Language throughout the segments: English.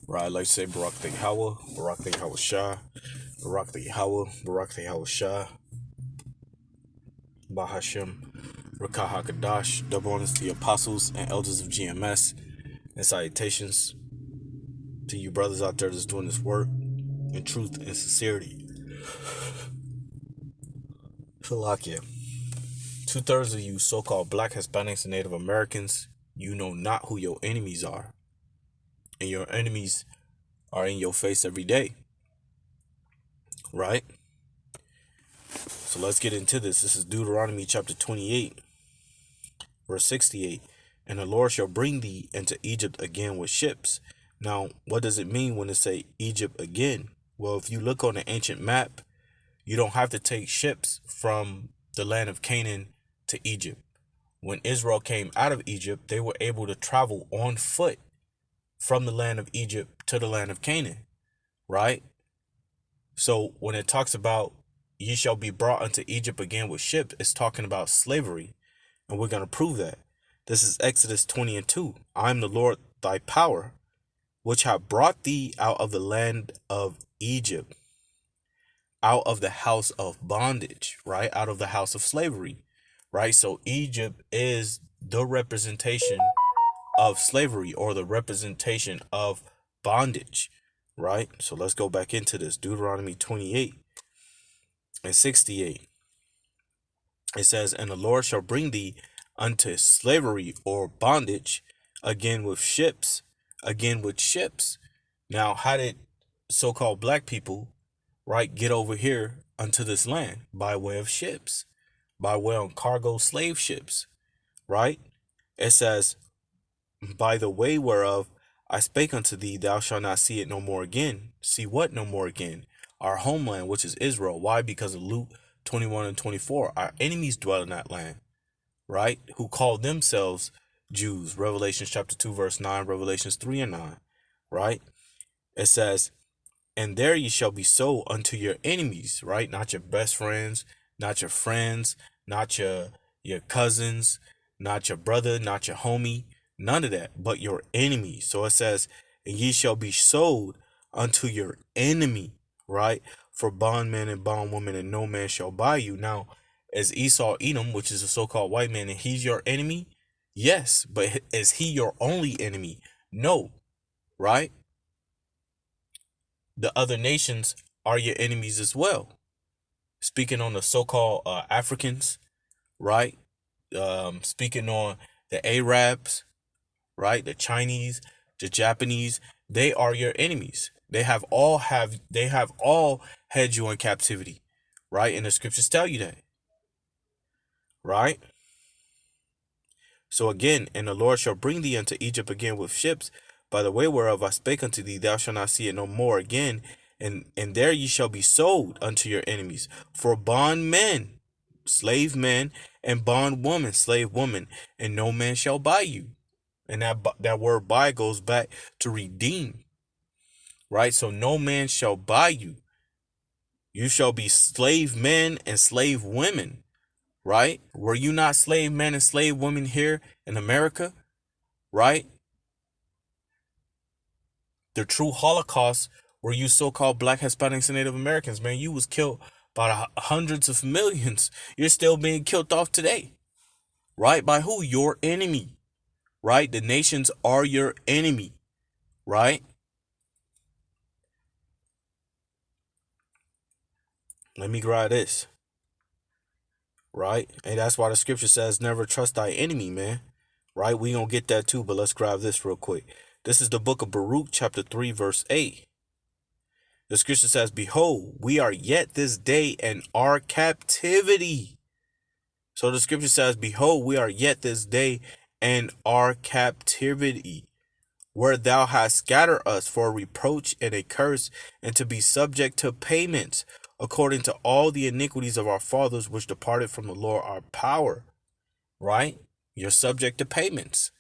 Right, I like to say Barak the Yahweh, Barak the Yahweh Shah, Barak the Yahweh, Barak the Yahweh Shah, Bahashem, Rakah HaKadash, double honors to the apostles and elders of GMS, and salutations to you brothers out there that's doing this work in truth and sincerity. Shalakia. 2/3 of you so-called black Hispanics and Native Americans, you know not who your enemies are. And your enemies are in your face every day. Right? So let's get into this. This is Deuteronomy chapter 28, verse 68. And the Lord shall bring thee into Egypt again with ships. Now, what does it mean when it say Egypt again? Well, if you look on the ancient map, you don't have to take ships from the land of Canaan to Egypt. When Israel came out of Egypt, they were able to travel on foot from the land of Egypt to the land of Canaan, right? So when it talks about ye shall be brought unto Egypt again with ships, it's talking about slavery. And we're going to prove that. This is Exodus 20:2. I am the Lord thy power, which have brought thee out of the land of Egypt, out of the house of bondage, right? Out of the house of slavery, right? So Egypt is the representation of slavery, or the representation of bondage, right? So let's go back into this. Deuteronomy 28 and 68. It says, and the Lord shall bring thee unto slavery or bondage again with ships, again with ships. Now, how did so-called black people, right, get over here unto this land? By way of ships, by way of cargo slave ships, right? It says, by the way whereof I spake unto thee, thou shalt not see it no more again. See what no more again? Our homeland, which is Israel. Why? Because of Luke 21 and 24. Our enemies dwell in that land, right? Who call themselves Jews. Revelation chapter 2, verse 9, Revelations 3 and 9, right? It says, and there ye shall be sold unto your enemies, right? Not your best friends, not your friends, not your cousins, not your brother, not your homie, none of that, but your enemy. So it says, and ye shall be sold unto your enemy, right? For bondman and bondwoman, and no man shall buy you. Now, is Esau Edom, which is a so-called white man, and he's your enemy? Yes, but is he your only enemy? No, right? The other nations are your enemies as well. Speaking on the so-called Africans, right? Speaking on the Arabs, right? The Chinese, the Japanese, they are your enemies. They have all had you in captivity, right? And the scriptures tell you that, right? So again, and the Lord shall bring thee unto Egypt again with ships, by the way whereof I spake unto thee, thou shalt not see it no more again, and there ye shall be sold unto your enemies for bondmen, slave men, and bondwoman, slave woman, and no man shall buy you. And that word buy goes back to redeem, right? So no man shall buy you. You shall be slave men and slave women, right? Were you not slave men and slave women here in America, right? The true Holocaust were you so-called black Hispanics and Native Americans, man. You was killed by hundreds of millions. You're still being killed off today, right? By who? Your enemy, right? The nations are your enemy, right? Let me grab this, right? And that's why the scripture says never trust thy enemy, man, right? We gonna get that too, but let's grab this real quick. This is the book of Baruch chapter 3 verse 8. The scripture says, behold, we are yet this day in our captivity. So the scripture says, behold, we are yet this day in our captivity, where thou hast scattered us for a reproach and a curse, and to be subject to payments, according to all the iniquities of our fathers, which departed from the Lord our power. Right? You're subject to payments,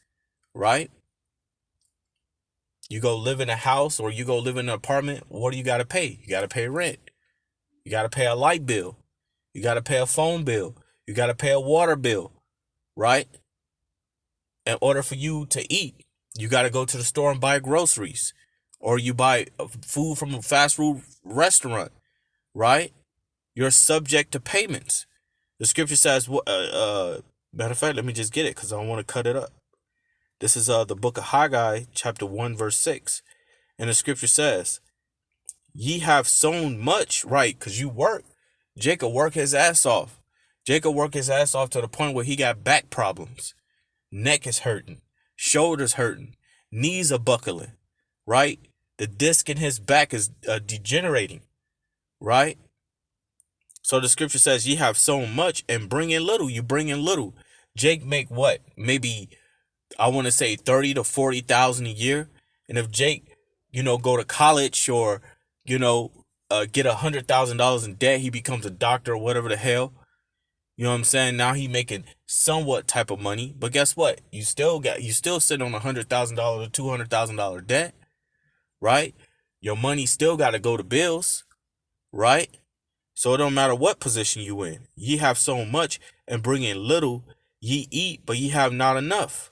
right? You go live in a house or you go live in an apartment, what do you got to pay? You got to pay rent. You got to pay a light bill. You got to pay a phone bill. You got to pay a water bill, right? In order for you to eat, you got to go to the store and buy groceries, or you buy food from a fast food restaurant, right? You're subject to payments. The scripture says, matter of fact, let me just get it because I don't want to cut it up. This is the book of Haggai, chapter 1, verse 6. And the scripture says, ye have sown much, right? Because you work. Jacob worked his ass off. Jacob worked his ass off to the point where he got back problems. Neck is hurting. Shoulders hurting. Knees are buckling, right? The disc in his back is degenerating, right? So the scripture says, ye have sown much and bring in little. You bring in little. Jake make what? Maybe, I want to say 30 to 40,000 a year. And if Jake, go to college or, get $100,000 in debt, he becomes a doctor or whatever the hell. You know what I'm saying? Now he making somewhat type of money. But guess what? You still sitting on $100,000 or $200,000 debt, right? Your money still got to go to bills, right? So it don't matter what position you in. Ye have so much and bring in little. Ye eat, but ye have not enough.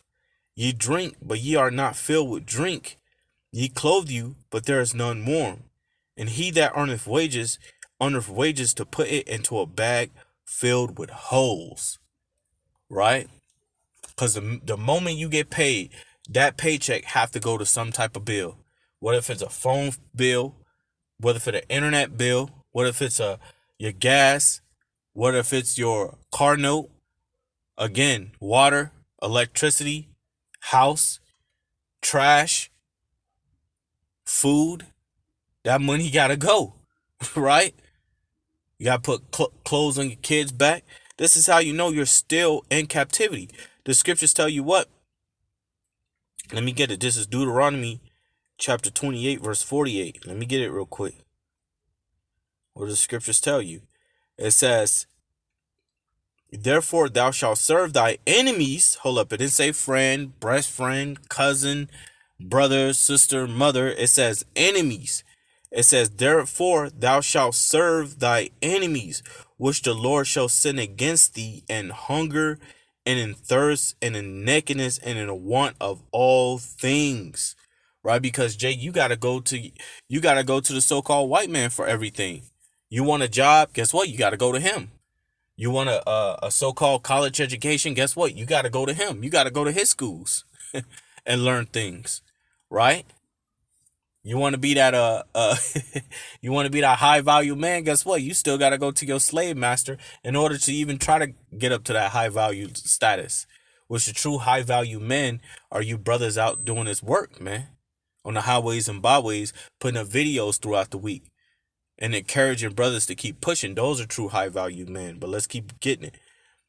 Ye drink, but ye are not filled with drink. Ye clothe you, but there is none warm. And he that earneth wages to put it into a bag filled with holes. Right? Because the moment you get paid, that paycheck have to go to some type of bill. What if it's a phone bill? What if it's an internet bill? What if it's your gas? What if it's your car note? Again, water, electricity, house, trash, food. That money gotta go, right? You gotta put clothes on your kids' back. This is how you know you're still in captivity. The scriptures tell you what? Let me get it. This is Deuteronomy chapter 28, verse 48. Let me get it real quick. What do the scriptures tell you? It says, therefore thou shalt serve thy enemies. Hold up, it didn't say friend, best friend, cousin, brother, sister, mother. It says enemies. It says, therefore thou shalt serve thy enemies, which the Lord shall send against thee in hunger and in thirst and in nakedness and in a want of all things. Right? Because Jake, you gotta go to the so-called white man for everything. You want a job? Guess what? You gotta go to him. You want a so-called college education? Guess what? You gotta go to him. You gotta go to his schools and learn things. Right? You want to be that you want to be that high value man, guess what? You still got to go to your slave master in order to even try to get up to that high value status. Which the true high value men are you brothers out doing this work, man. On the highways and byways, putting up videos throughout the week and encouraging brothers to keep pushing. Those are true high value men, but let's keep getting it.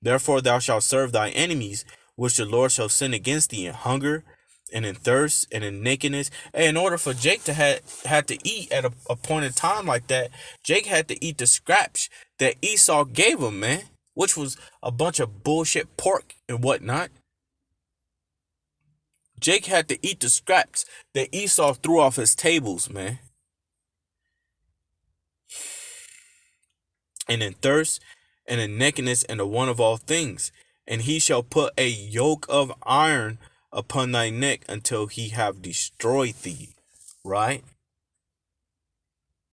Therefore thou shalt serve thy enemies, which the Lord shall send against thee in hunger and in thirst and in nakedness. And in order for Jake to had to eat at a appointed time like that, Jake had to eat the scraps that Esau gave him, man, which was a bunch of bullshit pork and whatnot. Jake had to eat the scraps that Esau threw off his tables, man. And in thirst and in nakedness and the want of all things. And he shall put a yoke of iron upon thy neck until he have destroyed thee. Right?